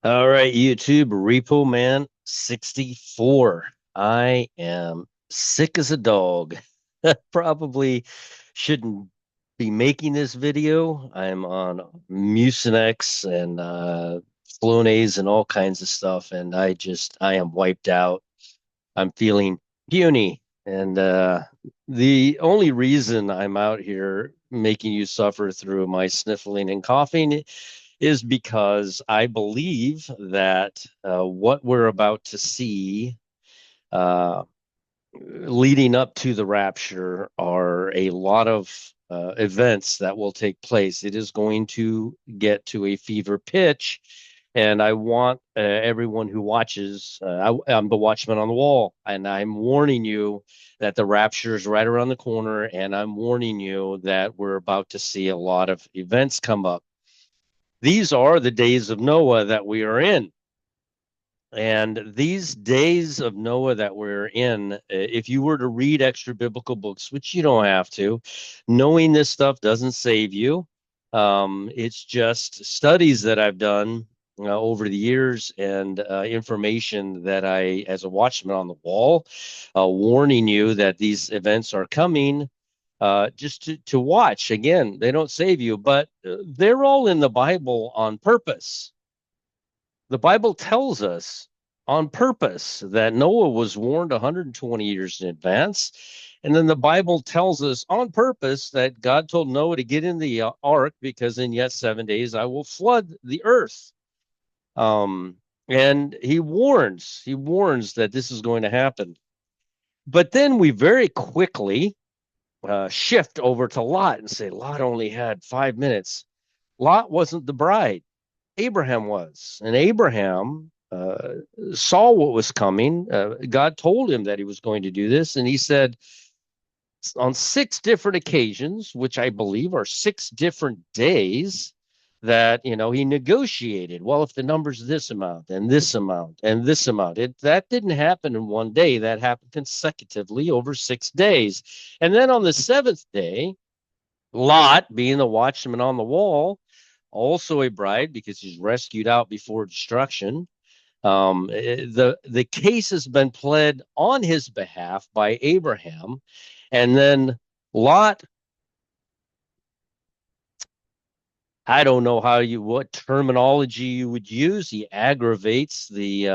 All right, YouTube, Repo Man 64. I am sick as a dog. Probably shouldn't be making this video. I'm on Mucinex and Flonase and all kinds of stuff, and I am wiped out. I'm feeling puny. And the only reason I'm out here making you suffer through my sniffling and coughing is because I believe that what we're about to see uh, leading up to the rapture are a lot of events that will take place. It is going to get to a fever pitch. And I want everyone who watches, I'm the watchman on the wall, and I'm warning you that the rapture is right around the corner. And I'm warning you that we're about to see a lot of events come up. These are the days of Noah that we are in. And these days of Noah that we're in, if you were to read extra biblical books, which you don't have to, knowing this stuff doesn't save you. It's just studies that I've done over the years and information that as a watchman on the wall, warning you that these events are coming just to watch. Again, they don't save you, but they're all in the Bible on purpose. The Bible tells us on purpose that Noah was warned 120 years in advance. And then the Bible tells us on purpose that God told Noah to get in the ark because in yet 7 days I will flood the earth. Um, and he warns that this is going to happen. But then we very quickly shift over to Lot and say, Lot only had 5 minutes. Lot wasn't the bride. Abraham was. And Abraham saw what was coming. God told him that he was going to do this. And he said, on six different occasions, which I believe are 6 different days, that he negotiated. Well, if the number's this amount and this amount and this amount, that didn't happen in one day. That happened consecutively over 6 days. And then on the seventh day, Lot, being the watchman on the wall, also a bride because he's rescued out before destruction. The case has been pled on his behalf by Abraham, and then Lot. I don't know what terminology you would use. He aggravates the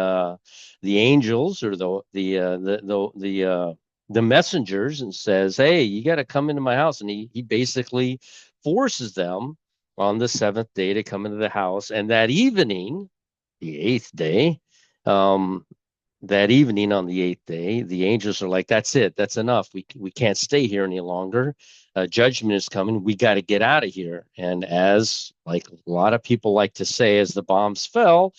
angels or the messengers and says, "Hey, you got to come into my house." And he basically forces them on the seventh day to come into the house. And that evening, the eighth day, um, that evening on the eighth day, the angels are like, "That's it. That's enough. We can't stay here any longer. Judgment is coming. We got to get out of here." And as like a lot of people like to say, as the bombs fell,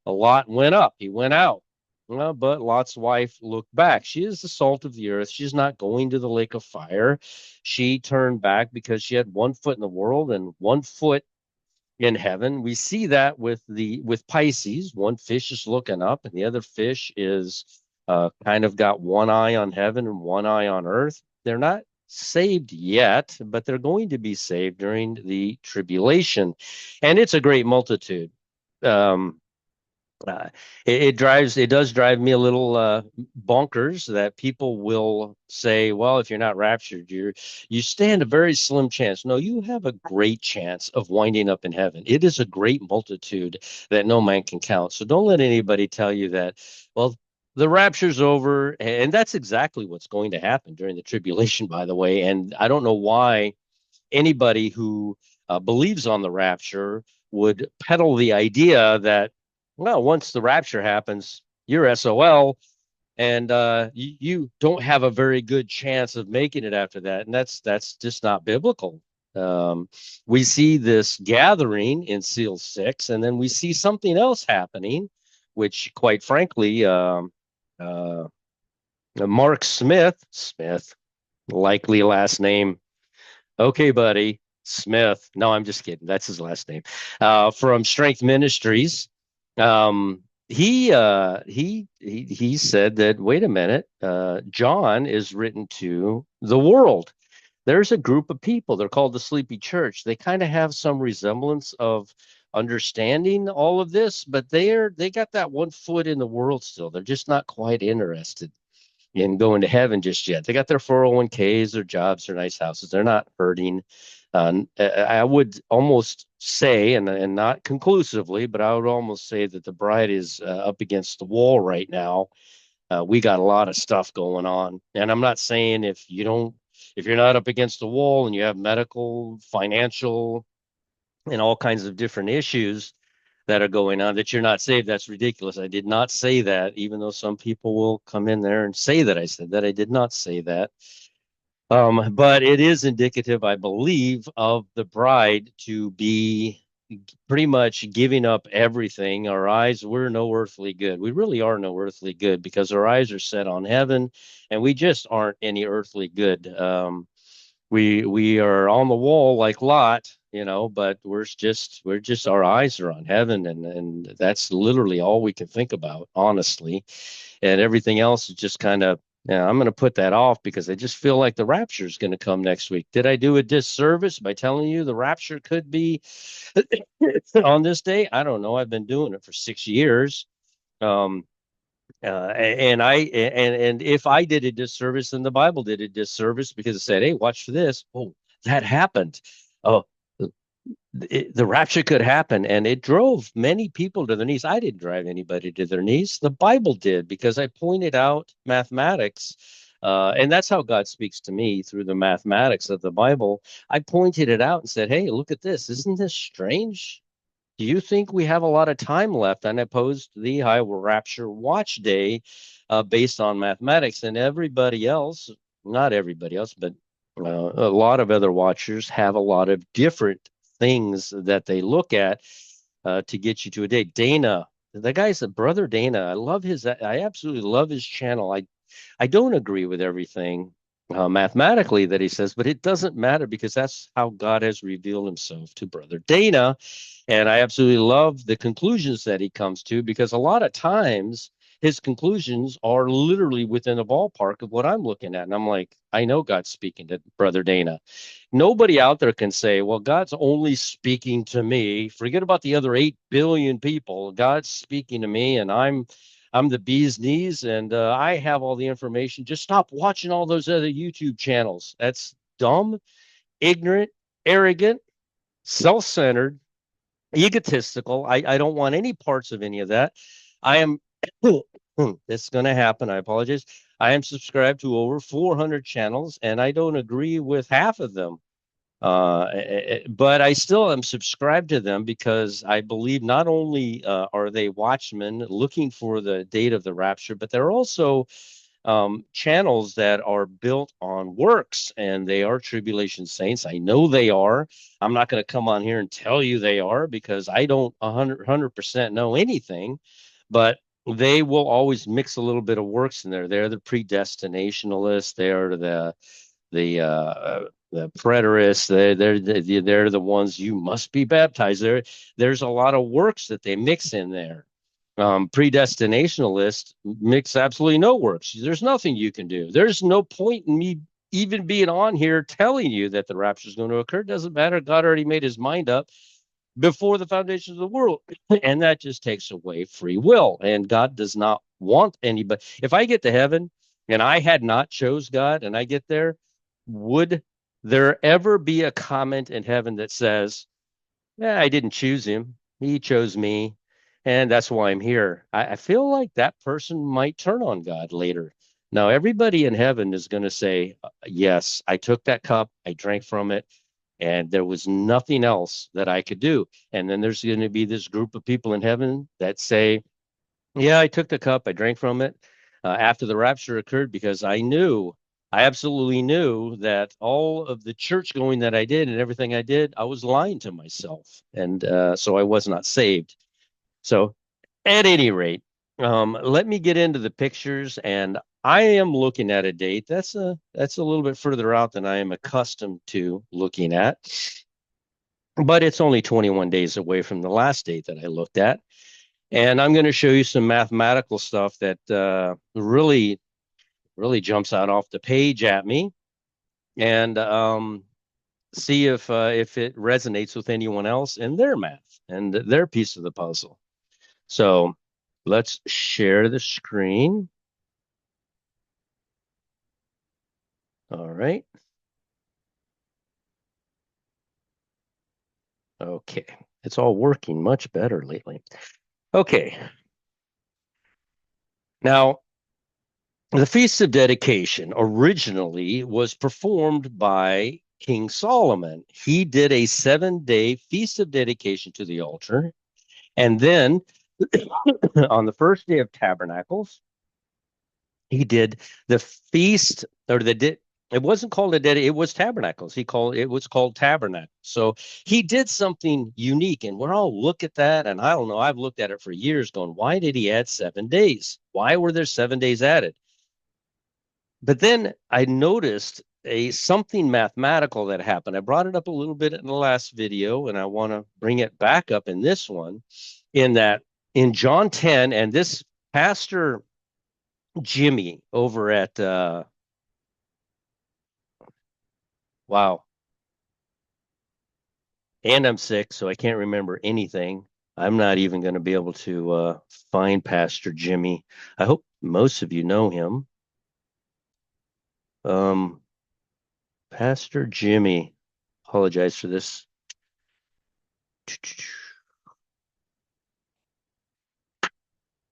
a Lot went up. He went out. Well, but Lot's wife looked back. She is the salt of the earth. She's not going to the lake of fire. She turned back because she had one foot in the world and one foot in heaven. We see that with Pisces. One fish is looking up, and the other fish is kind of got one eye on heaven and one eye on earth. They're not saved yet, but they're going to be saved during the tribulation, and it's a great multitude. Um, uh, it does drive me a little bonkers that people will say, well, if you're not raptured, you stand a very slim chance. No, you have a great chance of winding up in heaven. It is a great multitude that no man can count. So don't let anybody tell you that, well, the rapture's over. And that's exactly what's going to happen during the tribulation, by the way. And I don't know why anybody who believes on the rapture would peddle the idea that, well, once the rapture happens, you're SOL, and you don't have a very good chance of making it after that, and that's just not biblical. Um, we see this gathering in Seal 6, and then we see something else happening, which, quite frankly, uh, Mark Smith, likely last name. Okay, buddy, Smith. No, I'm just kidding. That's his last name. From Strength Ministries. He said that, wait a minute, John is written to the world. There's a group of people. They're called the Sleepy Church. They kind of have some resemblance of understanding all of this, but they got that one foot in the world still. They're just not quite interested in going to heaven just yet. They got their 401ks, their jobs, their nice houses. They're not hurting. I would almost say, and not conclusively, but I would almost say that the bride is up against the wall right now. We got a lot of stuff going on, and I'm not saying if you're not up against the wall and you have medical, financial, and all kinds of different issues that are going on that you're not saved. That's ridiculous. I did not say that, even though some people will come in there and say that I said that. I did not say that. But it is indicative, I believe, of the bride to be pretty much giving up everything. Our eyes, we're no earthly good. We really are no earthly good because our eyes are set on heaven and we just aren't any earthly good. We are on the wall like Lot, but we're just our eyes are on heaven, and that's literally all we can think about, honestly. And everything else is just kind of, yeah, I'm going to put that off because I just feel like the rapture is going to come next week. Did I do a disservice by telling you the rapture could be on this day? I don't know. I've been doing it for 6 years. Um, and if I did a disservice, then the Bible did a disservice because it said, "Hey, watch for this. Oh, that happened. Oh, the rapture could happen," and it drove many people to their knees. I didn't drive anybody to their knees. The Bible did because I pointed out mathematics, and that's how God speaks to me through the mathematics of the Bible. I pointed it out and said, "Hey, look at this. Isn't this strange? Do you think we have a lot of time left?" And I posed the high rapture watch day based on mathematics. And everybody else, not everybody else, but a lot of other watchers have a lot of different things that they look at to get you to a date. Dana, the guy's a brother Dana. I absolutely love his channel. I don't agree with everything mathematically that he says, but it doesn't matter because that's how God has revealed himself to brother Dana. And I absolutely love the conclusions that he comes to because a lot of times his conclusions are literally within a ballpark of what I'm looking at. And I'm like, I know God's speaking to brother Dana. Nobody out there can say, well, God's only speaking to me. Forget about the other 8 billion people. God's speaking to me and I'm the bee's knees and I have all the information. Just stop watching all those other YouTube channels. That's dumb, ignorant, arrogant, self-centered, egotistical. I don't want any parts of any of that. I am, it's going to happen. I apologize. I am subscribed to over 400 channels and I don't agree with half of them. But I still am subscribed to them because I believe not only are they watchmen looking for the date of the rapture, but they're also channels that are built on works and they are tribulation saints. I know they are. I'm not going to come on here and tell you they are because I don't 100% know anything, but they will always mix a little bit of works in there. They're the predestinationalists. They're the preterists. They're the ones you must be baptized. There's a lot of works that they mix in there. Predestinationalists mix absolutely no works. There's nothing you can do. There's no point in me even being on here telling you that the rapture is going to occur. It doesn't matter. God already made his mind up before the foundations of the world. And that just takes away free will. And God does not want anybody. If I get to heaven and I had not chose God and I get there, would there ever be a comment in heaven that says, "Yeah, I didn't choose him. He chose me. And that's why I'm here." I feel like that person might turn on God later. Now, everybody in heaven is going to say, "Yes, I took that cup, I drank from it, and there was nothing else that I could do." And then there's going to be this group of people in heaven that say, "Yeah, I took the cup, I drank from it after the rapture occurred because I absolutely knew that all of the church going that I did and everything I did, I was lying to myself. And so I was not saved." So, at any rate, let me get into the pictures. And I am looking at a date that's a little bit further out than I am accustomed to looking at, but it's only 21 days away from the last date that I looked at. And I'm going to show you some mathematical stuff that really jumps out off the page at me, and see if it resonates with anyone else in their math. and their piece of the puzzle. So let's share the screen. All right. Okay. It's all working much better lately. Okay. Now, the Feast of Dedication originally was performed by King Solomon. He did a 7-day Feast of Dedication to the altar. And then on the first day of Tabernacles, he did the feast, or it wasn't called a dead, it was Tabernacles. It was called Tabernacle. So he did something unique, and we're all look at that, and I don't know, I've looked at it for years going, why did he add 7 days? Why were there 7 days added? But then I noticed a something mathematical that happened. I brought it up a little bit in the last video, and I want to bring it back up in this one, in that in John 10, and this pastor Jimmy over at wow, and I'm sick, so I can't remember anything. I'm not even going to be able to find Pastor Jimmy. I hope most of you know him. Um, Pastor Jimmy, apologize for this.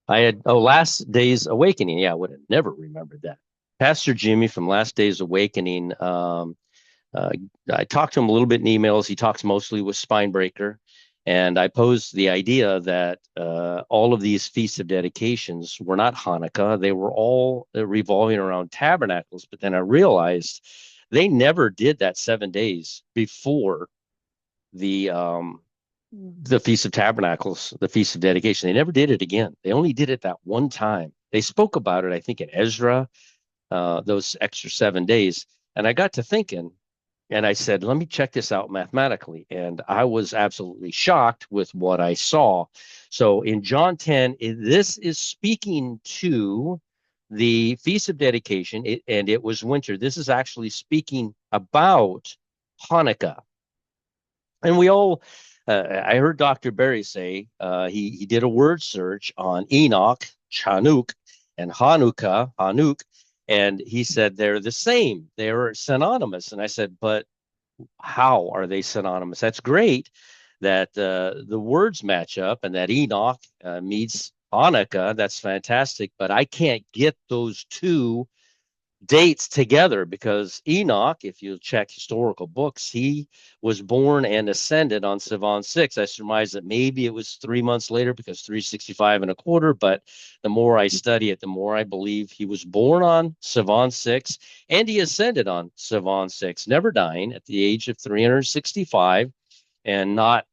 I had, oh, Last Days Awakening. Yeah, I would have never remembered that. Pastor Jimmy from Last Days Awakening. Uh, I talked to him a little bit in emails. He talks mostly with Spinebreaker. And I posed the idea that all of these feasts of dedications were not Hanukkah. They were all revolving around tabernacles. But then I realized they never did that 7 days before the um, the Feast of Tabernacles, the Feast of Dedication. They never did it again. They only did it that one time. They spoke about it, I think, in Ezra, those extra 7 days. And I got to thinking, and I said, let me check this out mathematically. And I was absolutely shocked with what I saw. So in John 10, this is speaking to the Feast of Dedication, and it was winter. This is actually speaking about Hanukkah. And we all, I heard Dr. Berry say he did a word search on Enoch, Chanuk, and Hanuk, and he said they're the same. They're synonymous. And I said, but how are they synonymous? That's great that the words match up and that Enoch meets Hanukkah. That's fantastic. But I can't get those two dates together because Enoch, if you check historical books, he was born and ascended on Sivan 6. I surmise that maybe it was 3 months later because 365 and a quarter, but the more I study it, the more I believe he was born on Sivan 6 and he ascended on Sivan 6, never dying at the age of 365 and not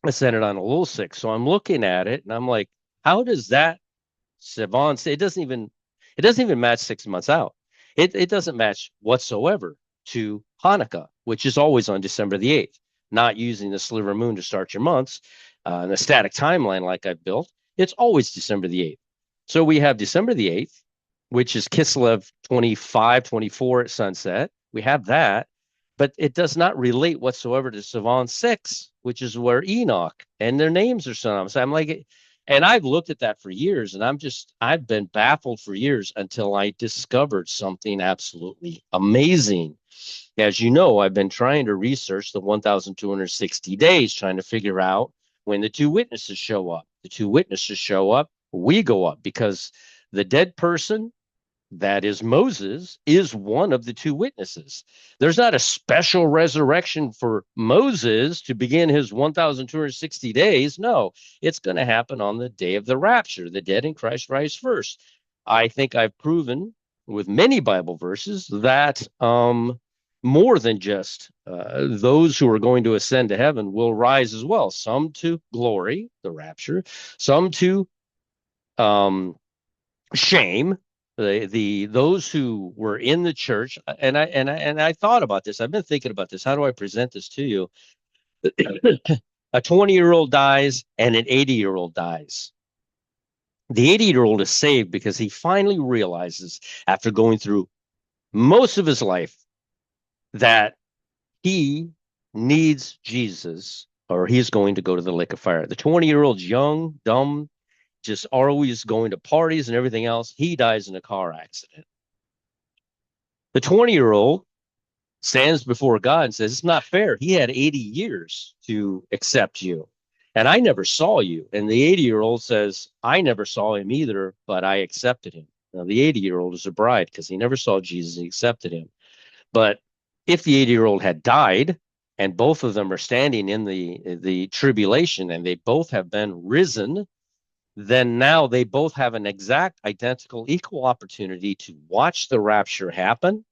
ascended on Elul 6. So I'm looking at it and I'm like, how does that Sivan, it doesn't even match 6 months out. It doesn't match whatsoever to Hanukkah, which is always on December the 8th, not using the sliver moon to start your months, and a static timeline like I've built. It's always December the 8th. So we have December the 8th, which is Kislev 25, 24 at sunset. We have that, but it does not relate whatsoever to Sivan 6, which is where Enoch and their names are synonymous. I'm like, and I've looked at that for years, and I've been baffled for years until I discovered something absolutely amazing. As you know, I've been trying to research the 1,260 days, trying to figure out when the two witnesses show up. The two witnesses show up, we go up because the dead person that is Moses, is one of the two witnesses. There's not a special resurrection for Moses to begin his 1,260 days. No, it's going to happen on the day of the rapture. The dead in Christ rise first. I think I've proven with many Bible verses that more than just those who are going to ascend to heaven will rise as well. Some to glory, the rapture, some to um, shame, the those who were in the church. And I thought about this. I've been thinking about this. How do I present this to you? A 20-year-old dies and an 80-year-old dies. The 80-year-old is saved because he finally realizes, after going through most of his life, that he needs Jesus or he's going to go to the lake of fire. The 20-year-old's young, dumb, just always going to parties and everything else. He dies in a car accident. The 20-year-old stands before God and says, it's not fair. He had 80 years to accept you, and I never saw you. And the 80-year-old says, I never saw him either, but I accepted him. Now, the 80-year-old is a bride because he never saw Jesus. He accepted him. But if the 80-year-old had died, and both of them are standing in the tribulation, and they both have been risen, then now they both have an exact, identical, equal opportunity to watch the rapture happen.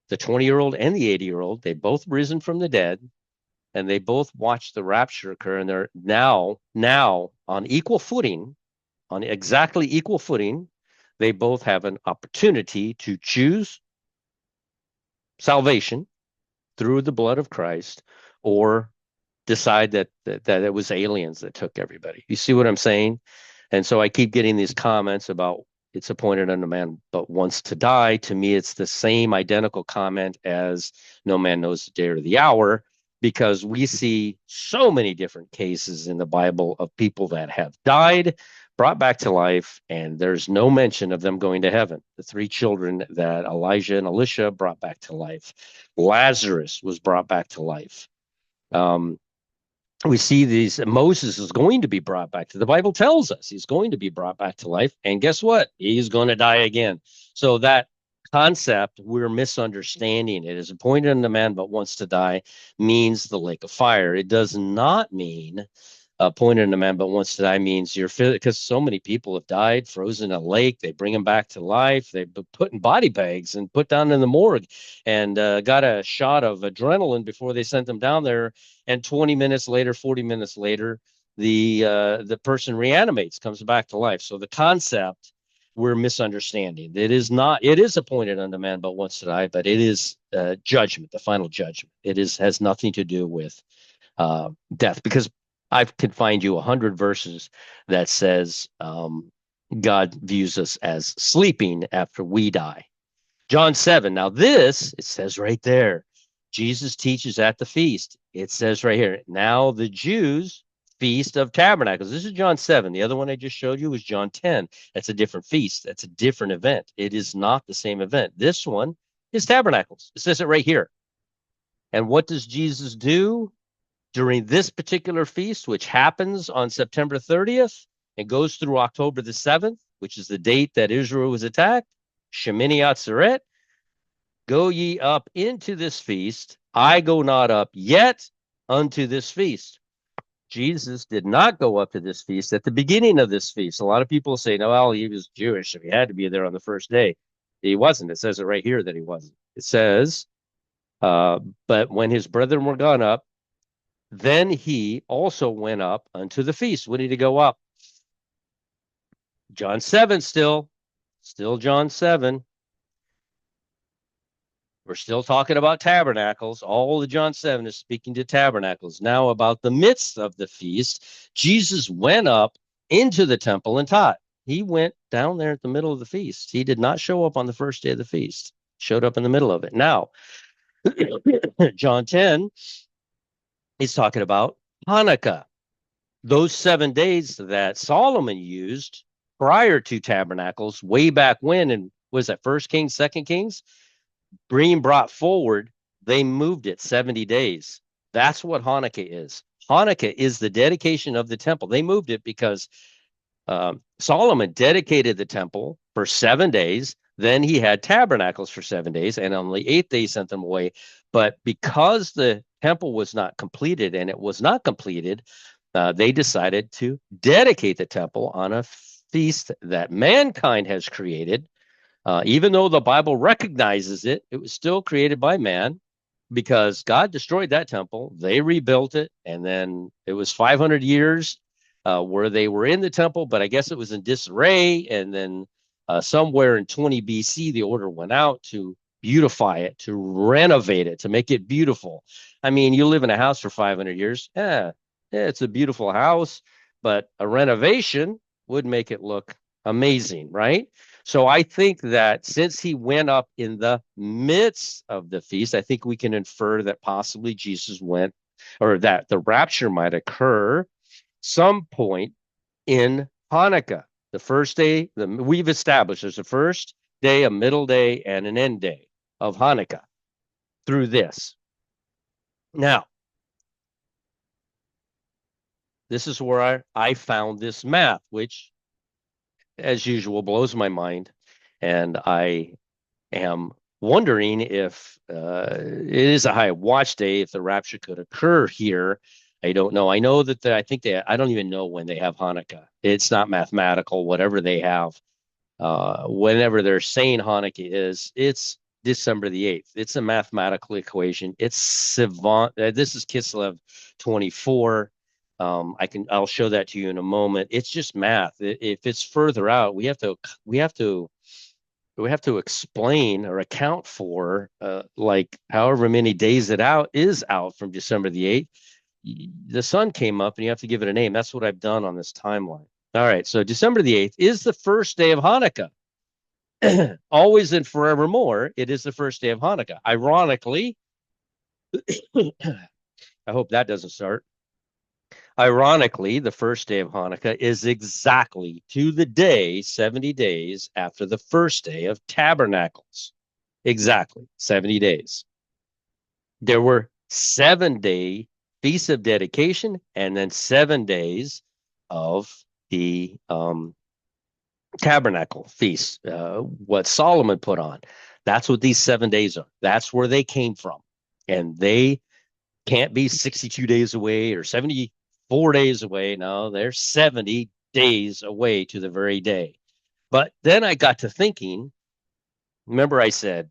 The 20-year-old and the 80-year-old, they both risen from the dead, and they both watch the rapture occur, and they're now on equal footing, on exactly equal footing. They both have an opportunity to choose salvation through the blood of Christ, or decide that it was aliens that took everybody. You see what I'm saying? And so I keep getting these comments about it's appointed unto man but wants to die. To me, it's the same identical comment as no man knows the day or the hour, because we see so many different cases in the Bible of people that have died, brought back to life, and there's no mention of them going to heaven. The 3 children that Elijah and Elisha brought back to life. Lazarus was brought back to life. We see these, Moses is going to be brought back to, the Bible tells us he's going to be brought back to life. And guess what? He's going to die again. So that concept, we're misunderstanding. It is appointed unto man but wants to die means the lake of fire. It does not mean appointed unto man but wants to die means you're, because so many people have died, frozen in a lake. They bring them back to life. They've been put in body bags and put down in the morgue, and got a shot of adrenaline before they sent them down there. And 20 minutes later, 40 minutes later, the person reanimates, comes back to life. So the concept we're misunderstanding. It is appointed unto man but wants to die, but it is judgment, the final judgment. It has nothing to do with death, because I can find you 100 verses that says God views us as sleeping after we die. John 7. Now this, it says right there, Jesus teaches at the feast. It says right here, now the Jews' feast of tabernacles. This is John 7. The other one I just showed you was John 10. That's a different feast. That's a different event. It is not the same event. This one is tabernacles. It says it right here. And what does Jesus do during this particular feast, which happens on September 30th and goes through October the 7th, which is the date that Israel was attacked? Shemini Atzeret, go ye up into this feast. I go not up yet unto this feast. Jesus did not go up to this feast at the beginning of this feast. A lot of people say, no, well, he was Jewish, so he had to be there on the first day. He wasn't. It says it right here that he wasn't. It says, but when his brethren were gone up, then he also went up unto the feast. When did he go up? John 7 still John 7. We're still talking about tabernacles. All of John 7 is speaking to tabernacles. Now about the midst of the feast, Jesus went up into the temple and taught. He went down there at the middle of the feast. He did not show up on the first day of the feast. Showed up in the middle of it. Now, John 10 is talking about Hanukkah. Those 7 days that Solomon used prior to tabernacles, way back when, and was that First Kings, Second Kings? Being brought forward, they moved it 70 days. That's what Hanukkah is. Hanukkah is the dedication of the temple. They moved it because Solomon dedicated the temple for 7 days. Then he had tabernacles for 7 days, and on the 8th day he sent them away. But because the temple was not completed, and it was not completed, they decided to dedicate the temple on a feast that mankind has created. Even though the Bible recognizes it, it was still created by man, because God destroyed that temple. They rebuilt it, and then it was 500 years where they were in the temple, but I guess it was in disarray. And then somewhere in 20 BC, the order went out to beautify it, to renovate it, to make it beautiful. I mean, you live in a house for 500 years. Yeah, it's a beautiful house, but a renovation would make it look amazing, right? So I think that since he went up in the midst of the feast, I think we can infer that possibly Jesus went or that the rapture might occur some point in Hanukkah. The first day, we've established there's a first day, a middle day, and an end day of Hanukkah through this. Now, this is where I found this math, which, as usual, blows my mind. And I am wondering if it is a high watch day, if the rapture could occur here. I don't know. I know that I think I don't even know when they have Hanukkah. It's not mathematical, whatever they have. Whenever they're saying Hanukkah is, it's December the 8th. It's a mathematical equation. It's Savant. This is Kislev 24. I'll show that to you in a moment. It's just math. If it's further out, we have to explain or account for like however many days it is out from December the 8th. The sun came up and you have to give it a name. That's what I've done on this timeline. All right, so December the 8th is the first day of Hanukkah. Always and forevermore, it is the first day of Hanukkah. Ironically, I hope that doesn't start. Ironically, the first day of Hanukkah is exactly to the day 70 days after the first day of Tabernacles. Exactly 70 days. There were 7-day Feast of Dedication and then 7 days of the Tabernacle Feast, what Solomon put on. That's what these 7 days are. That's where they came from. And they can't be 62 days away or 74 days away. No, they're 70 days away to the very day. But then I got to thinking, remember I said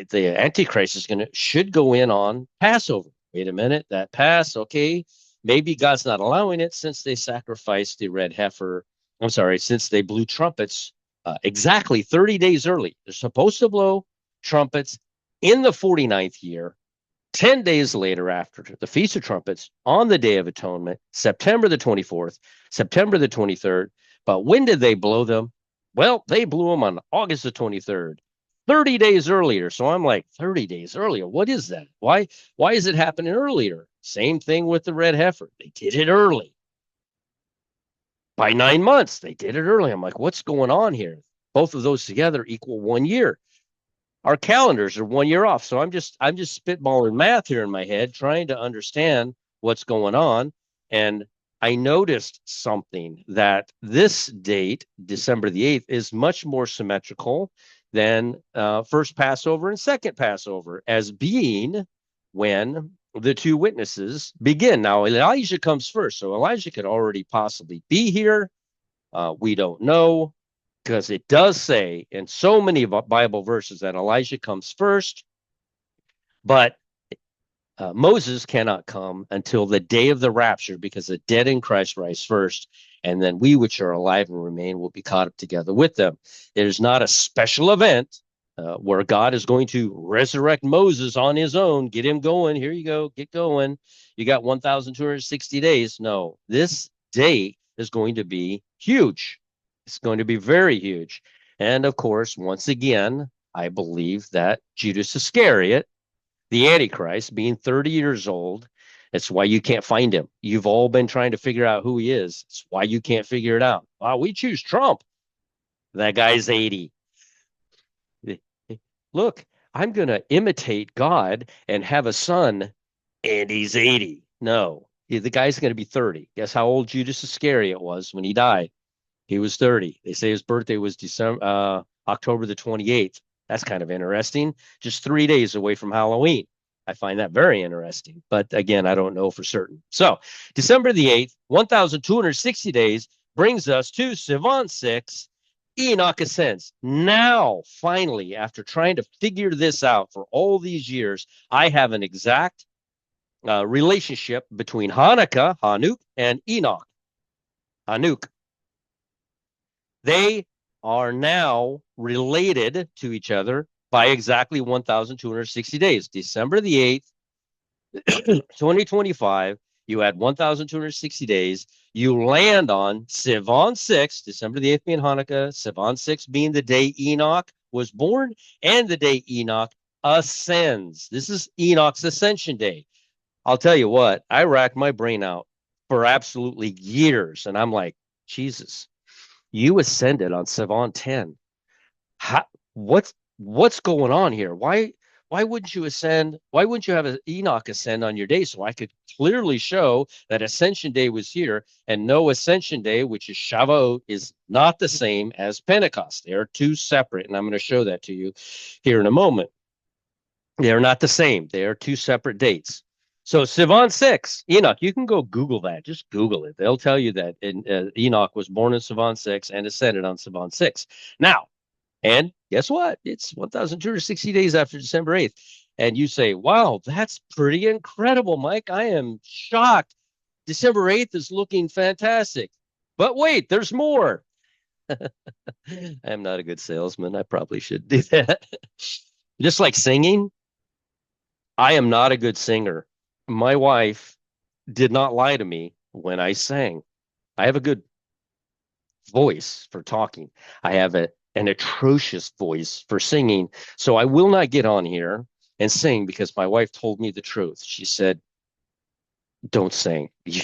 the Antichrist should go in on Passover. Wait a minute, that pass, okay, maybe God's not allowing it since they sacrificed the red heifer. I'm sorry, since they blew trumpets exactly 30 days early. They're supposed to blow trumpets in the 49th year, 10 days later after the Feast of Trumpets, on the Day of Atonement, September the 24th, September the 23rd. But when did they blow them? Well, they blew them on August the 23rd, 30 days earlier. So I'm like, 30 days earlier? What is that? Why is it happening earlier? Same thing with the red heifer. They did it early. By 9 months, they did it early. I'm like, what's going on here? Both of those together equal 1 year. Our calendars are 1 year off. So I'm just spitballing math here in my head, trying to understand what's going on. And I noticed something, that this date, December the 8th, is much more symmetrical than first Passover and second Passover, as being when the two witnesses begin. Now, Elijah comes first. So Elijah could already possibly be here. We don't know, because it does say in so many Bible verses that Elijah comes first, but Moses cannot come until the day of the rapture, because the dead in Christ rise first, and then we which are alive and remain will be caught up together with them. It is not a special event where God is going to resurrect Moses on his own, get him going. Here you go, get going. You got 1,260 days. No, this day is going to be huge. It's going to be very huge. And of course, once again, I believe that Judas Iscariot, the Antichrist, being 30 years old, it's why you can't find him. You've all been trying to figure out who he is. It's why you can't figure it out. Wow, we choose Trump. That guy's 80. Look, I'm going to imitate God and have a son, and he's 80. No, the guy's going to be 30. Guess how old Judas Iscariot was when he died? He was 30. They say his birthday was October the 28th. That's kind of interesting. Just 3 days away from Halloween. I find that very interesting. But again, I don't know for certain. So December the 8th, 1,260 days brings us to Sivan 6. Enoch ascends. Now, finally, after trying to figure this out for all these years, I have an exact relationship between Hanukkah, Hanuk, and Enoch, Hanuk. They are now related to each other by exactly 1,260 days. December the 8th, 2025, you add 1,260 days. You land on Sivan 6, December the 8th being Hanukkah, Sivan 6 being the day Enoch was born, and the day Enoch ascends. This is Enoch's ascension day. I'll tell you what, I racked my brain out for absolutely years. And I'm like, Jesus, you ascended on Savant 10. How, what's going on here? Why wouldn't you ascend? Why wouldn't you have an Enoch ascend on your day so I could clearly show that Ascension Day was here and no Ascension Day, which is Shavuot, is not the same as Pentecost. They are two separate, and I'm going to show that to you here in a moment. They are not the same. They are two separate dates. So Sivan 6, Enoch, you can go Google that. Just Google it. They'll tell you that Enoch was born in Sivan 6 and ascended on Sivan 6. Now, and guess what? It's 1,260 days after December 8th. And you say, wow, that's pretty incredible, Mike. I am shocked. December 8th is looking fantastic. But wait, there's more. I'm not a good salesman. I probably should do that. Just like singing, I am not a good singer. My wife did not lie to me when I sang. I have a good voice for talking. I have an atrocious voice for singing. So I will not get on here and sing because my wife told me the truth. She said, don't sing. You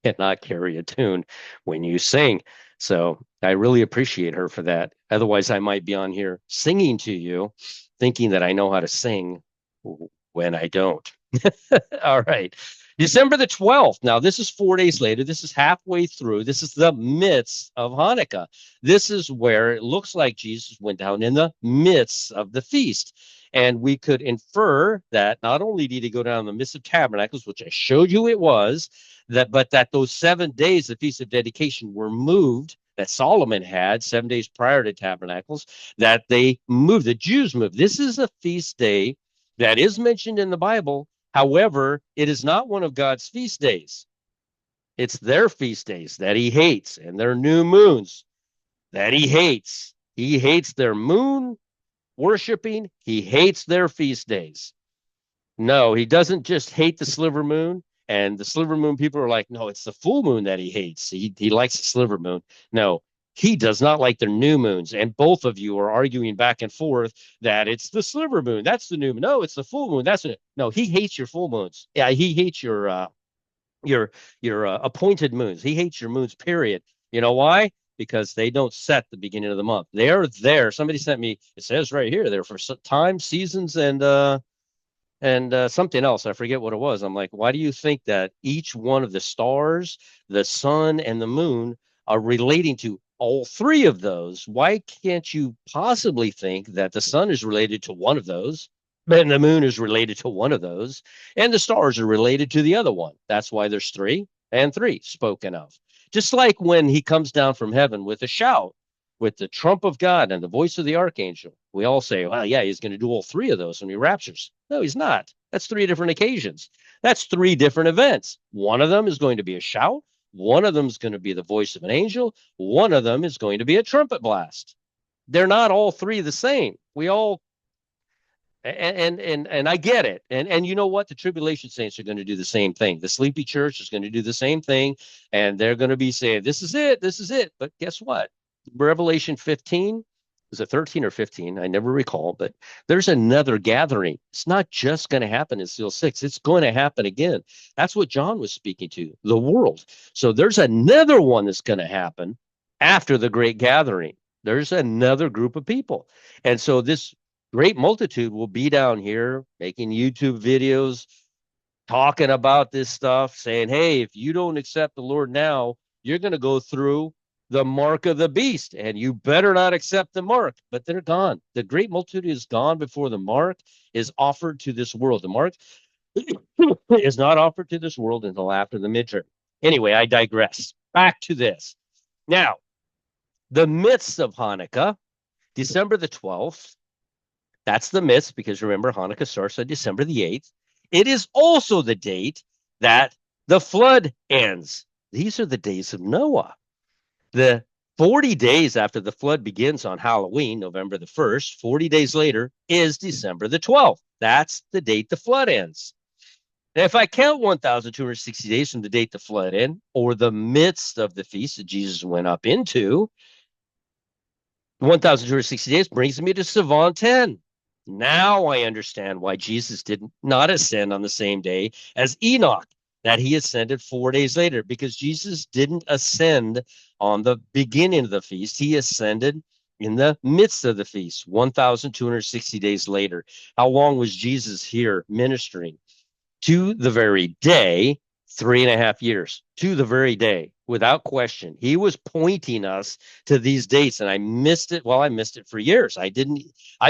cannot carry a tune when you sing. So I really appreciate her for that. Otherwise, I might be on here singing to you, thinking that I know how to sing when I don't. All right. December the 12th. Now, this is 4 days later. This is halfway through. This is the midst of Hanukkah. This is where it looks like Jesus went down in the midst of the feast. And we could infer that not only did he go down in the midst of tabernacles, which I showed you it was, but that those 7 days, the Feast of Dedication, were moved, that Solomon had 7 days prior to tabernacles, that they moved, the Jews moved. This is a feast day that is mentioned in the Bible. However, it is not one of God's feast days. It's their feast days that he hates and their new moons that he hates. He hates their moon worshiping. He hates their feast days. No, he doesn't just hate the sliver moon. And the sliver moon people are like, no, it's the full moon that he hates. He likes the sliver moon. No, he does not like their new moons. And both of you are arguing back and forth that it's the sliver moon. That's the new moon. No, it's the full moon. That's it. No, he hates your full moons. Yeah, he hates your appointed moons. He hates your moons, period. You know why? Because they don't set the beginning of the month. They're there. Somebody sent me, it says right here, they're for time, seasons, and something else. I forget what it was. I'm like, why do you think that each one of the stars, the sun, and the moon are relating to all three of those? Why can't you possibly think that the sun is related to one of those, and the moon is related to one of those, and the stars are related to the other one? That's why there's three and three spoken of. Just like when he comes down from heaven with a shout, with the trump of God and the voice of the archangel, we all say, well, yeah, he's going to do all three of those when he raptures. No, he's not. That's three different occasions. That's three different events. One of them is going to be a shout. One of them is going to be the voice of an angel. One of them is going to be a trumpet blast. They're not all three the same. We all and I get it. And you know what? The tribulation saints are going to do the same thing. The sleepy church is going to do the same thing, and they're going to be saying, this is it, this is it. But guess what? Revelation 15, is it 13 or 15? I never recall, but there's another gathering. It's not just going to happen in seal 6. It's going to happen again. That's what John was speaking to, the world. So there's another one that's going to happen after the great gathering. There's another group of people. And so this great multitude will be down here making YouTube videos, talking about this stuff, saying, hey, if you don't accept the Lord now, you're going to go through the mark of the beast, and you better not accept the mark. But they're gone. The great multitude is gone before the mark is offered to this world. The mark is not offered to this world until after the midterm. Anyway, I digress. Back to this. Now, the midst of Hanukkah, December the 12th, that's the midst, because remember, Hanukkah starts on December the 8th. It is also the date that the flood ends. These are the days of Noah. The 40 days after the flood begins on Halloween, November the 1st, 40 days later is December the 12th. That's the date the flood ends. Now, if I count 1,260 days from the date the flood ended, or the midst of the feast that Jesus went up into, 1,260 days brings me to Sivan 10. Now I understand why Jesus did not ascend on the same day as Enoch, that he ascended 4 days later, because Jesus didn't ascend on the beginning of the feast. He ascended in the midst of the feast, 1,260 days later. How long was Jesus here ministering? To the very day, 3.5 years, to the very day, without question. He was pointing us to these dates, and I missed it. Well, I missed it for years. I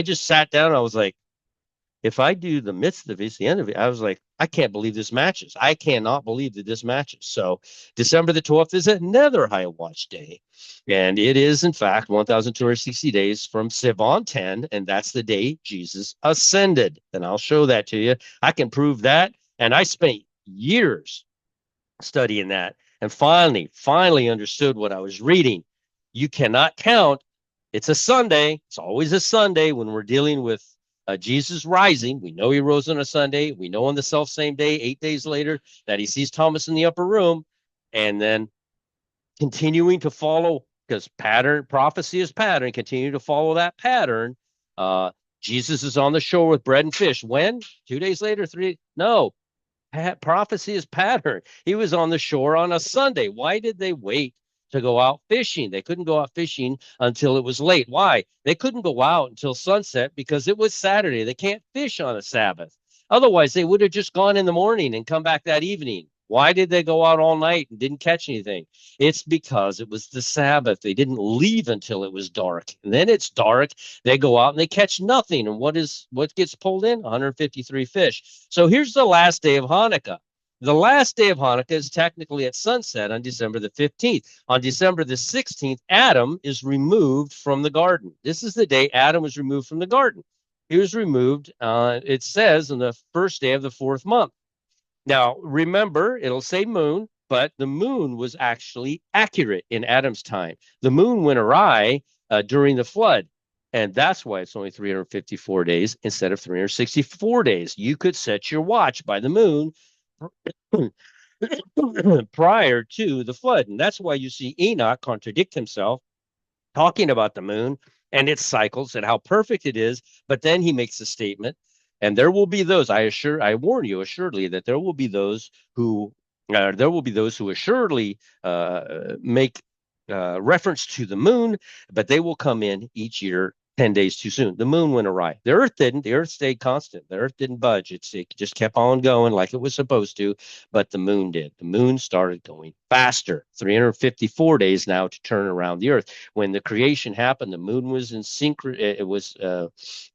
just sat down. I was like, if I do the midst of it, it's the end of it. I was like, I can't believe this matches. I cannot believe that this matches. So December the 12th is another high watch day. And it is, in fact, 1,260 days from Sivan 10. And that's the day Jesus ascended. And I'll show that to you. I can prove that. And I spent years studying that and finally understood what I was reading. You cannot count. It's a Sunday. It's always a Sunday when we're dealing with Jesus rising. We know he rose on a Sunday. We know on the self same day, 8 days later, that he sees Thomas in the upper room, and then continuing to follow, because pattern prophecy is pattern. Continue to follow that pattern. Uh, Jesus is on the shore with bread and fish. When? 2 days later, three? No, prophecy is pattern. He was on the shore on a Sunday. Why did they wait to go out fishing? They couldn't go out fishing until it was late. Why? They couldn't go out until sunset because it was Saturday. They can't fish on a Sabbath. Otherwise, they would have just gone in the morning and come back that evening. Why did they go out all night and didn't catch anything? It's because it was the Sabbath. They didn't leave until it was dark. And then it's dark. They go out and they catch nothing. And what gets pulled in? 153 fish. So here's the last day of Hanukkah. The last day of Hanukkah is technically at sunset on December the 15th. On December the 16th, Adam is removed from the garden. This is the day Adam was removed from the garden. He was removed, it says, on the first day of the fourth month. Now, remember, it'll say moon, but the moon was actually accurate in Adam's time. The moon went awry during the flood. And that's why it's only 354 days instead of 364 days. You could set your watch by the moon prior to the flood. And that's why you see Enoch contradict himself, talking about the moon and its cycles and how perfect it is. But then he makes a statement, and there will be those, I warn you assuredly that there will be those who assuredly make reference to the moon, but they will come in each year 10 days too soon. The moon went awry. The earth didn't. The earth stayed constant. The earth didn't budge. It just kept on going like it was supposed to, but the moon did. The moon started going faster. 354 days now to turn around the earth. When the creation happened, the moon was in sync. It was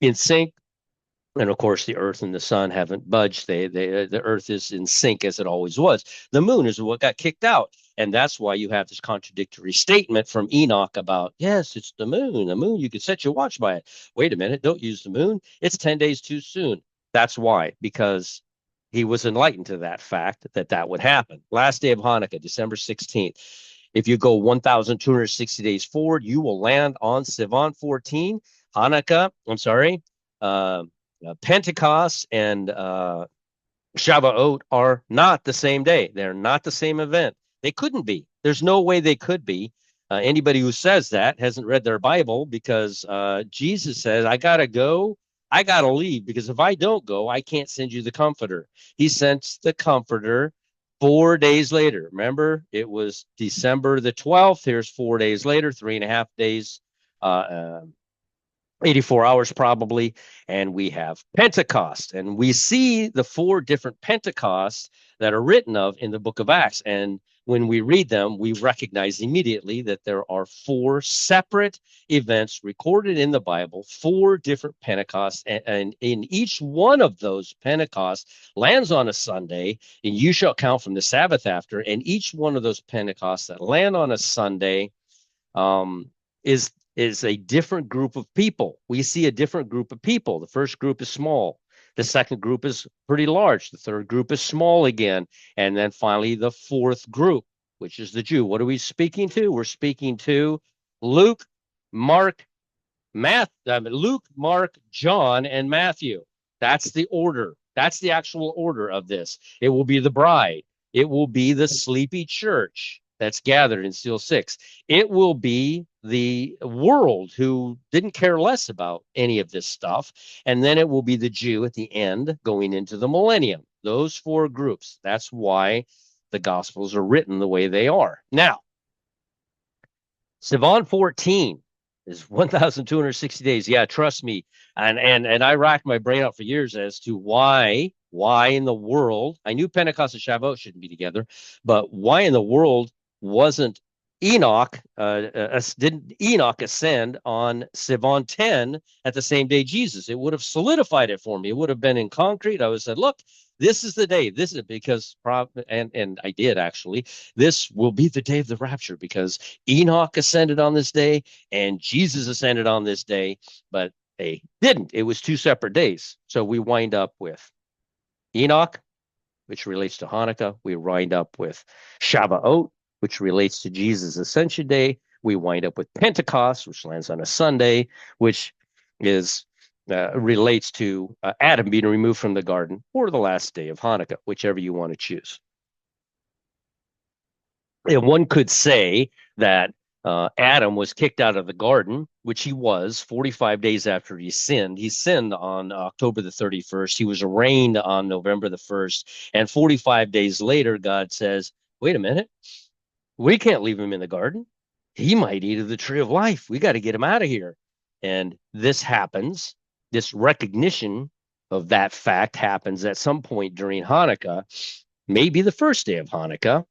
in sync. And of course, the Earth and the Sun haven't budged. The Earth is in sync as it always was. The Moon is what got kicked out, and that's why you have this contradictory statement from Enoch about, yes, it's the Moon. The Moon, you can set your watch by it. Wait a minute, don't use the Moon. It's 10 days too soon. That's why, because he was enlightened to that fact that would happen. Last day of Hanukkah, December 16th. If you go 1,260 days forward, you will land on Sivan 14. Hanukkah, I'm sorry. Pentecost and Shavuot are not the same day. They're not the same event. They couldn't be. There's no way they could be. Anybody who says that hasn't read their Bible, because Jesus says, I got to go. I got to leave, because if I don't go, I can't send you the Comforter. He sent the Comforter 4 days later. Remember, it was December the 12th. Here's 4 days later, 3.5 days, 84 hours probably, and we have Pentecost. And we see the 4 different Pentecosts that are written of in the book of Acts. And when we read them, we recognize immediately that there are 4 separate events recorded in the Bible, 4 different Pentecosts. And in each one of those Pentecosts lands on a Sunday, and you shall count from the Sabbath after. And each one of those Pentecosts that land on a Sunday is a different group of people. We see a different group of people. The first group is small. The second group is pretty large. The third group is small again. And then finally, the fourth group, which is the Jew. What are we speaking to? We're speaking to Luke, Mark, John, and Matthew. That's the order. That's the actual order of this. It will be the bride. It will be the sleepy church that's gathered in seal 6. It will be the world who didn't care less about any of this stuff. And then it will be the Jew at the end going into the millennium. Those four groups. That's why the Gospels are written the way they are. Now, Sivan 14 is 1,260 days. Yeah, trust me. And I racked my brain out for years as to why in the world, I knew Pentecost and Shavuot shouldn't be together, but why in the world wasn't didn't Enoch ascend on Sivan 10 at the same day Jesus? It would have solidified it for me. It would have been in concrete. I would have said, look, this is the day. This is because, and I did actually, this will be the day of the rapture because Enoch ascended on this day and Jesus ascended on this day, but they didn't. It was two separate days. So we wind up with Enoch, which relates to Hanukkah. We wind up with Shavuot, which relates to Jesus' Ascension Day. We wind up with Pentecost, which lands on a Sunday, which is relates to Adam being removed from the garden, or the last day of Hanukkah, whichever you want to choose. And one could say that Adam was kicked out of the garden, which he was 45 days after he sinned. He sinned on October the 31st. He was arraigned on November the 1st. And 45 days later, God says, wait a minute, we can't leave him in the garden. He might eat of the tree of life. We got to get him out of here. And this happens. This recognition of that fact happens at some point during Hanukkah, maybe the first day of Hanukkah,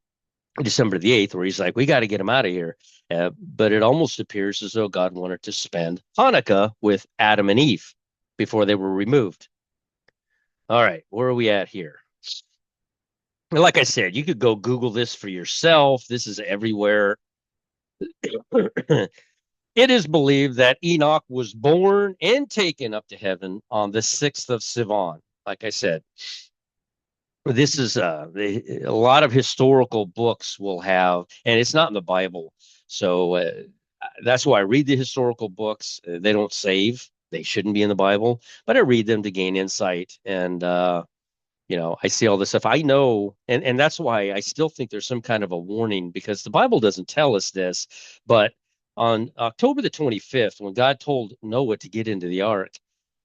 December the 8th, where he's like, we got to get him out of here. But it almost appears as though God wanted to spend Hanukkah with Adam and Eve before they were removed. All right, where are we at here? Like I said, you could go Google this for yourself. This is everywhere. It is believed that Enoch was born and taken up to heaven on the 6th of Sivan. Like I said, this is a lot of historical books will have, and it's not in the Bible. So that's why I read the historical books. They don't save. They shouldn't be in the Bible, but I read them to gain insight. And, I see all this stuff. I know, and that's why I still think there's some kind of a warning because the Bible doesn't tell us this. But on October the 25th, when God told Noah to get into the ark,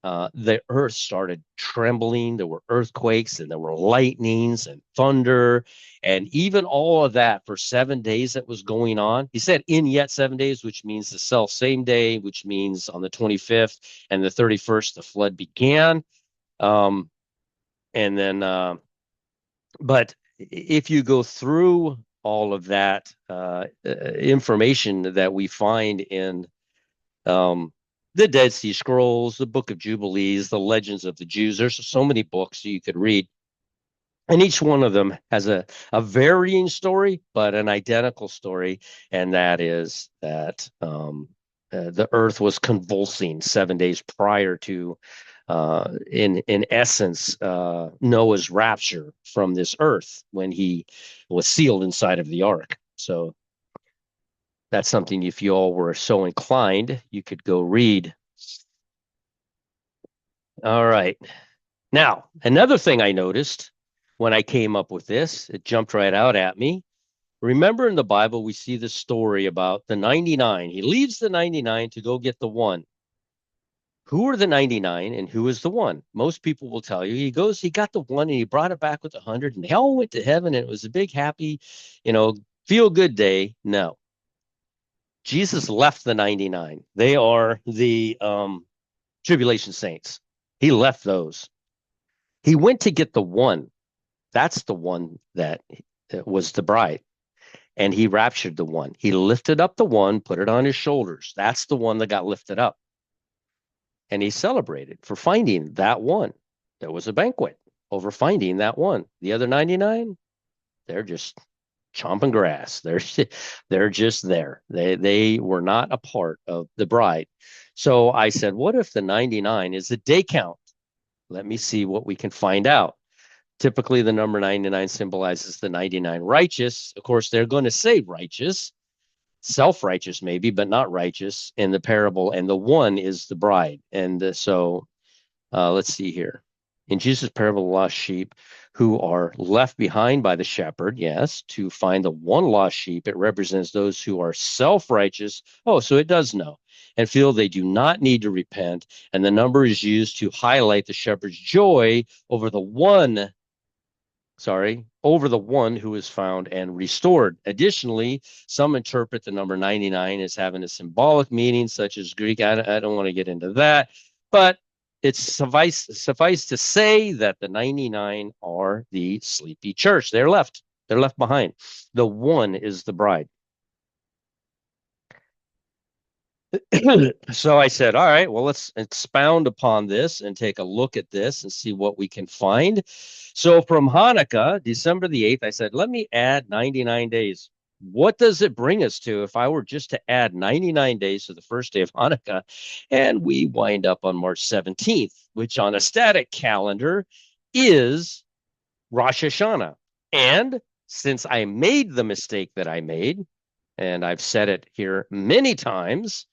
the earth started trembling. There were earthquakes and there were lightnings and thunder. And even all of that for 7 days that was going on. He said in yet 7 days, which means the self same day, which means on the 25th and the 31st, the flood began. And then, but if you go through all of that information that we find in the Dead Sea Scrolls, the Book of Jubilees, the Legends of the Jews, there's so many books you could read. And each one of them has a varying story, but an identical story. And that is that the earth was convulsing 7 days prior to in essence, Noah's rapture from this earth when he was sealed inside of the ark. So that's something, if you all were so inclined, you could go read. All right. Now, another thing I noticed when I came up with this, it jumped right out at me. Remember in the Bible, we see this story about the 99. He leaves the 99 to go get the one. Who are the 99 and who is the one? Most people will tell you he got the one and he brought it back with 100 and they all went to heaven and it was a big, happy, feel good day. No. Jesus left the 99. They are the tribulation saints. He left those. He went to get the one. That's the one that was the bride. And he raptured the one. He lifted up the one, put it on his shoulders. That's the one that got lifted up. And he celebrated for finding that one. There was a banquet over finding that one. The other 99, they're just chomping grass. They're just there. They were not a part of the bride. So I said, what if the 99 is the day count? Let me see what we can find out. Typically, the number 99 symbolizes the 99 righteous. Of course, they're going to say righteous, self-righteous maybe, but not righteous in the parable. And the one is the bride. And so let's see here. In Jesus' parable of the lost sheep, who are left behind by the shepherd, yes, to find the one lost sheep. It represents those who are self-righteous. Oh, so it does know, and feel they do not need to repent. And the number is used to highlight the shepherd's joy over the one who is found and restored. Additionally, some interpret the number 99 as having a symbolic meaning, such as Greek. I don't want to get into that, but it's suffice to say that the 99 are the sleepy church. They're left. They're left behind. The one is the bride. So I said, all right, well, let's expound upon this and take a look at this and see what we can find. So from Hanukkah, December the 8th, I said, let me add 99 days. What does it bring us to if I were just to add 99 days to the first day of Hanukkah? And we wind up on March 17th, which on a static calendar is Rosh Hashanah. And since I made the mistake that I made, and I've said it here many times,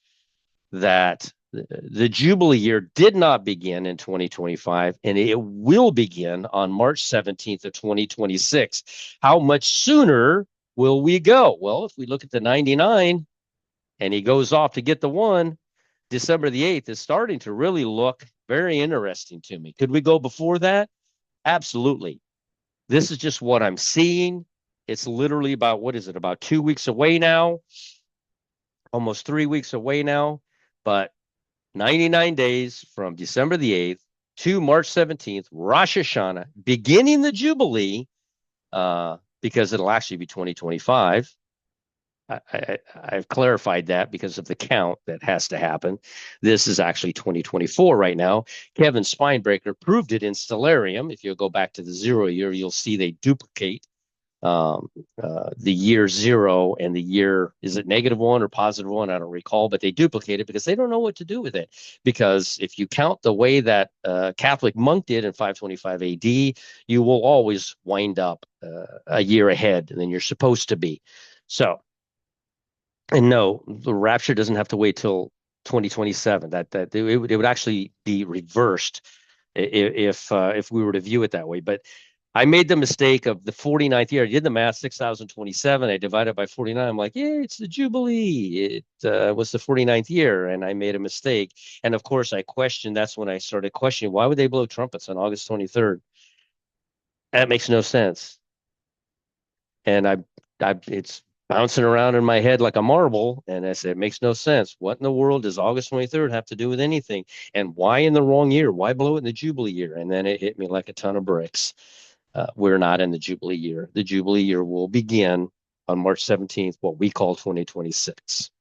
that the Jubilee year did not begin in 2025, and it will begin on March 17th of 2026. How much sooner will we go? Well, if we look at the 99 and he goes off to get the one, December the 8th is starting to really look very interesting to me. Could we go before that? Absolutely. This is just what I'm seeing. It's literally about, what is it, about 2 weeks away now? Almost 3 weeks away now. But 99 days from December the 8th to March 17th, Rosh Hashanah, beginning the Jubilee, because it'll actually be 2025. I've clarified that because of the count that has to happen. This is actually 2024 right now. Kevin Spinebreaker proved it in Stellarium. If you go back to the 0 year, you'll see they duplicate the year 0 and the year, is it -1 or +1? I don't recall, but they duplicate it because they don't know what to do with it. Because if you count the way that Catholic monk did in 525 AD, you will always wind up a year ahead than you're supposed to be. So, and no, the rapture doesn't have to wait till 2027. That it would actually be reversed if we were to view it that way. But I made the mistake of the 49th year. I did the math, 6,027. I divided by 49. I'm like, yeah, it's the Jubilee. It was the 49th year, and I made a mistake. And of course, I questioned. That's when I started questioning, why would they blow trumpets on August 23rd? That makes no sense. And it's bouncing around in my head like a marble. And I said, it makes no sense. What in the world does August 23rd have to do with anything? And why in the wrong year? Why blow it in the Jubilee year? And then it hit me like a ton of bricks. We're not in the Jubilee year. The Jubilee year will begin on March 17th, what we call 2026.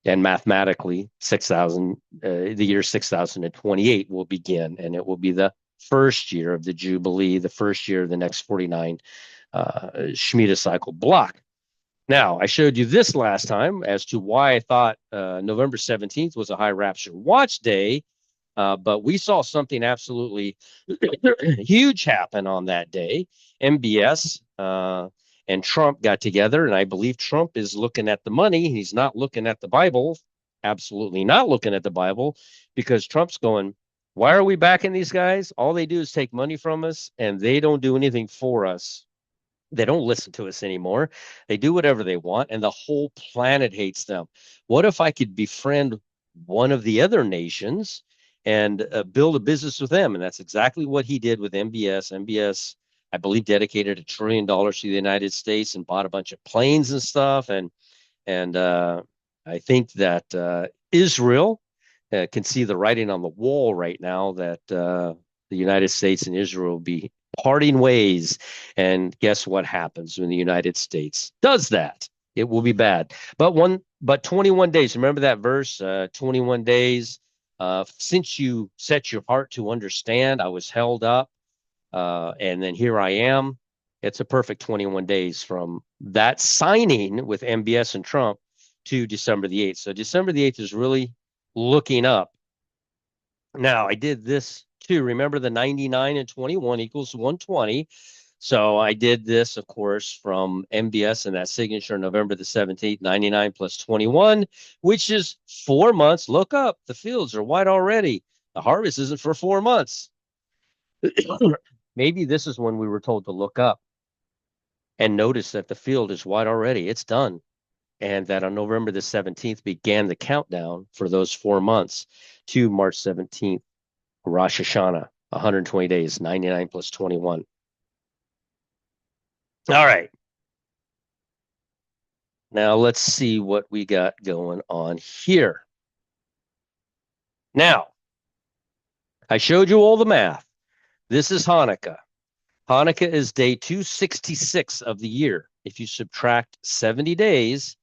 And mathematically, 6,000, the year 6028 will begin, and it will be the first year of the Jubilee, the first year of the next 49 Shemitah cycle block. Now, I showed you this last time as to why I thought November 17th was a high rapture watch day. But we saw something absolutely huge happen on that day. MBS and Trump got together, and I believe Trump is looking at the money. He's not looking at the Bible, absolutely not looking at the Bible, because Trump's going, why are we backing these guys? All they do is take money from us, and they don't do anything for us. They don't listen to us anymore. They do whatever they want, and the whole planet hates them. What if I could befriend one of the other nations and build a business with them? And that's exactly what he did with MBS. MBS, I believe, dedicated $1 trillion to the United States and bought a bunch of planes and stuff. And I think that Israel can see the writing on the wall right now that the United States and Israel will be parting ways. And guess what happens when the United States does that? It will be bad. But 21 days. Remember that verse, 21 days. Since you set your heart to understand, I was held up, and then here I am. It's a perfect 21 days from that signing with MBS and Trump to December the 8th. So December the 8th is really looking up. Now, I did this too. Remember, the 99 and 21 equals 120. So I did this, of course, from MBS and that signature November the 17th, 99 plus 21, which is 4 months. Look up, the fields are white already. The harvest isn't for 4 months. maybe this is when we were told to look up and notice that the field is white already. It's done. And that on November the 17th began the countdown for those 4 months to March 17th, Rosh Hashanah, 120 days, 99 plus 21. All right. Now let's see what we got going on here. Now, I showed you all the math. This is Hanukkah. Hanukkah is day 266 of the year. If you subtract 70 days,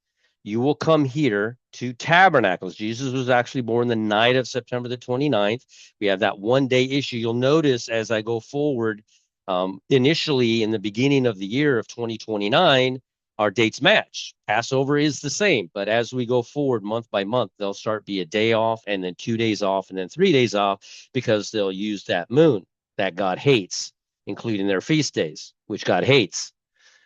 you will come here to Tabernacles. Jesus was actually born the night of September the 29th. We have that 1 day issue. You'll notice as I go forward, initially in the beginning of the year of 2029, our dates match. Passover is the same, but as we go forward month by month, they'll start be a day off and then 2 days off and then 3 days off because they'll use that moon that God hates, including their feast days, which God hates.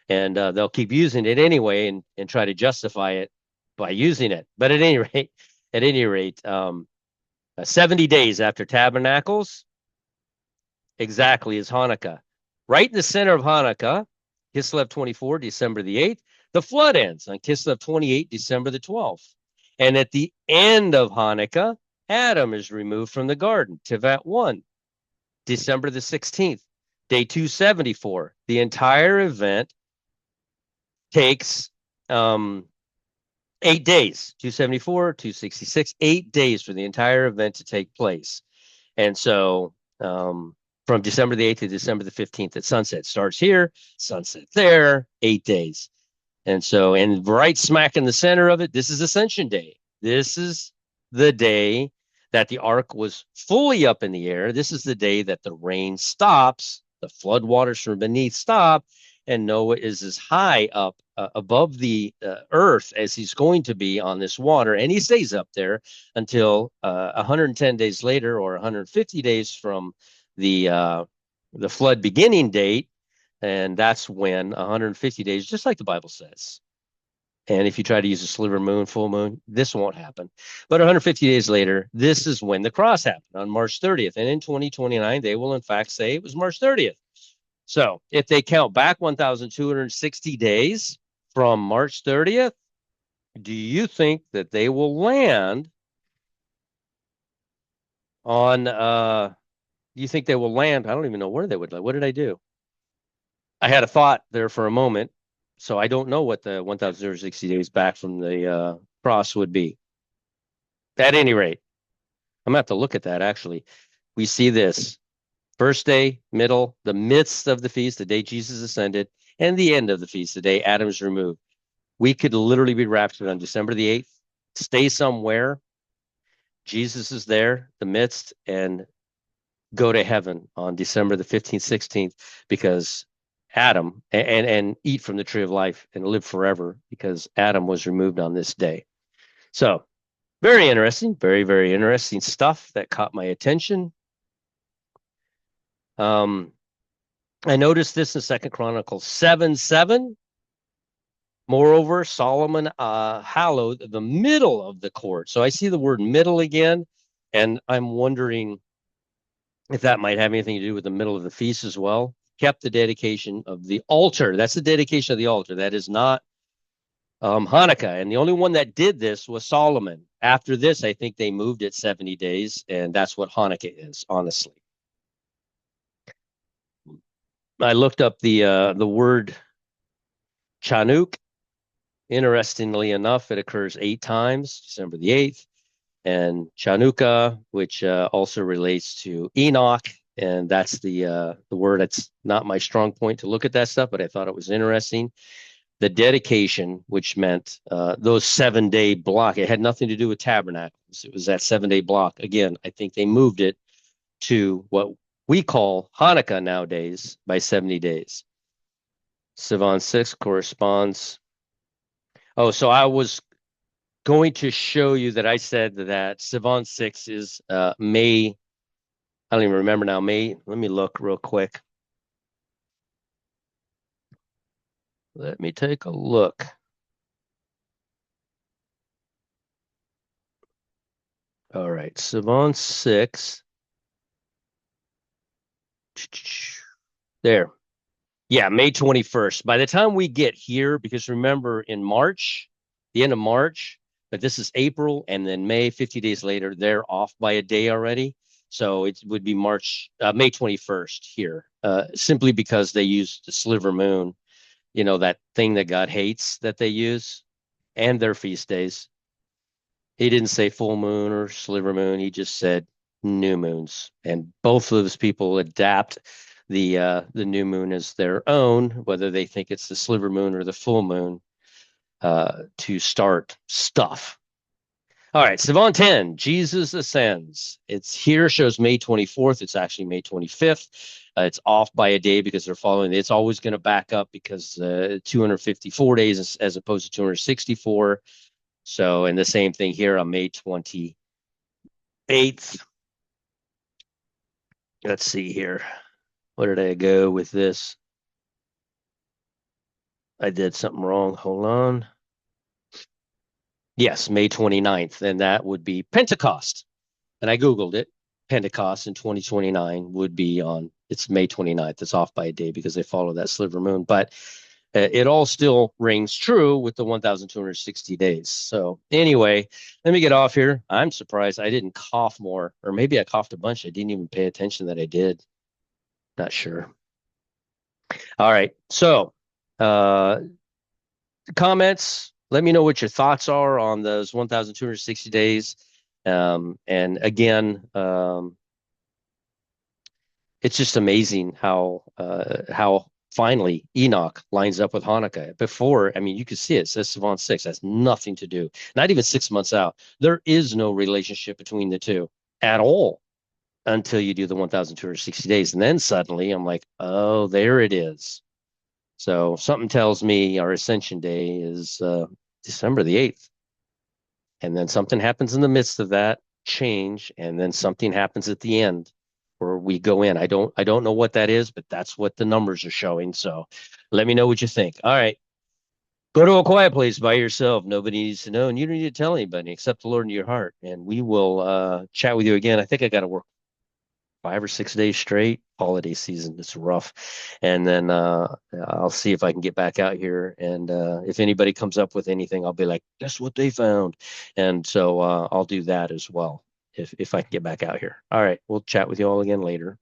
And they'll keep using it anyway and try to justify it by using it. But at any rate, 70 days after Tabernacles, exactly is Hanukkah. Right in the center of Hanukkah, Kislev 24, December the 8th, the flood ends on Kislev 28, December the 12th. And at the end of Hanukkah, Adam is removed from the garden, Tevet 1, December the 16th, day 274. The entire event takes 8 days, 274, 266, 8 days for the entire event to take place. And so from December the 8th to December the 15th at sunset. Starts here, sunset there, 8 days. And so, and right smack in the center of it, this is Ascension Day. This is the day that the ark was fully up in the air. This is the day that the rain stops, the floodwaters from beneath stop, and Noah is as high up above the earth as he's going to be on this water. And he stays up there until 110 days later or 150 days from the flood beginning date, and that's when 150 days, just like the Bible says. And if you try to use a sliver moon, full moon, this won't happen. But 150 days later, this is when the cross happened on March 30th. And in 2029, they will in fact say it was March 30th. So if they count back 1,260 days from March 30th, do you think that they will land on you think they will land? I don't even know where they would land. What did I do? I had a thought there for a moment, so I don't know what the 1,060 days back from the cross would be. At any rate, I'm gonna have to look at that actually. We see this first day, middle, the midst of the feast, the day Jesus ascended, and the end of the feast, the day Adam's removed. We could literally be raptured on December the 8th, stay somewhere. Jesus is there, the midst, and go to heaven on December the 15th, 16th, because Adam and eat from the tree of life and live forever because Adam was removed on this day. So very interesting, very, very interesting stuff that caught my attention. I noticed this in Second Chronicles 7:7. Moreover, Solomon hallowed the middle of the court. So I see the word middle again, and I'm wondering if that might have anything to do with the middle of the feast as well. Kept the dedication of the altar. That's the dedication of the altar. That is not Hanukkah. And the only one that did this was Solomon. After this, I think they moved it 70 days, and that's what Hanukkah is, honestly. I looked up the word Chanuk. Interestingly enough, it occurs 8 times, December the 8th, and Chanukah, which also relates to Enoch, and that's the word. It's not my strong point to look at that stuff, but I thought it was interesting. The dedication, which meant those 7-day block, it had nothing to do with tabernacles. It was that 7-day block. Again, I think they moved it to what we call Hanukkah nowadays by 70 days. Sivan 6 corresponds. Oh, so I was going to show you that I said that Sivan 6 is May. I don't even remember now. May. Let me look real quick. Let me take a look. All right, Sivan 6. There. Yeah, May 21st. By the time we get here, because remember in March, the end of March, but this is April and then May, 50 days later, they're off by a day already. So it would be May 21st here, simply because they use the sliver moon, that thing that God hates that they use, and their feast days. He didn't say full moon or sliver moon. He just said new moons. And both of those people adapt the new moon as their own, whether they think it's the sliver moon or the full moon, to start stuff. All right, Savant 10, Jesus Ascends. It's here, shows May 24th. It's actually May 25th. It's off by a day because they're following. It's always going to back up because 254 days as opposed to 264. So, and the same thing here on May 28th. Let's see here. Where did I go with this? I did something wrong. Hold on. Yes, May 29th. And that would be Pentecost. And I Googled it. Pentecost in 2029 would be it's May 29th. It's off by a day because they follow that sliver moon. But it all still rings true with the 1,260 days. So anyway, let me get off here. I'm surprised I didn't cough more, or maybe I coughed a bunch. I didn't even pay attention that I did. Not sure. All right. So, uh, comments. Let me know what your thoughts are on those 1,260 days. And again, it's just amazing how finally Enoch lines up with Hanukkah. Before, I mean, you can see it says Savant 6 has nothing to do, not even 6 months out. There is no relationship between the two at all until you do the 1,260 days. And then suddenly I'm like, oh, there it is. So something tells me our Ascension Day is December the 8th. And then something happens in the midst of that change, and then something happens at the end where we go in. I don't know what that is, but that's what the numbers are showing. So let me know what you think. All right. Go to a quiet place by yourself. Nobody needs to know, and you don't need to tell anybody except the Lord in your heart. And we will chat with you again. I think I got to work 5 or 6 days straight. Holiday season, it's rough. And then I'll see if I can get back out here. And if anybody comes up with anything, I'll be like, guess what they found? And so I'll do that as well if I can get back out here. All right, we'll chat with you all again later.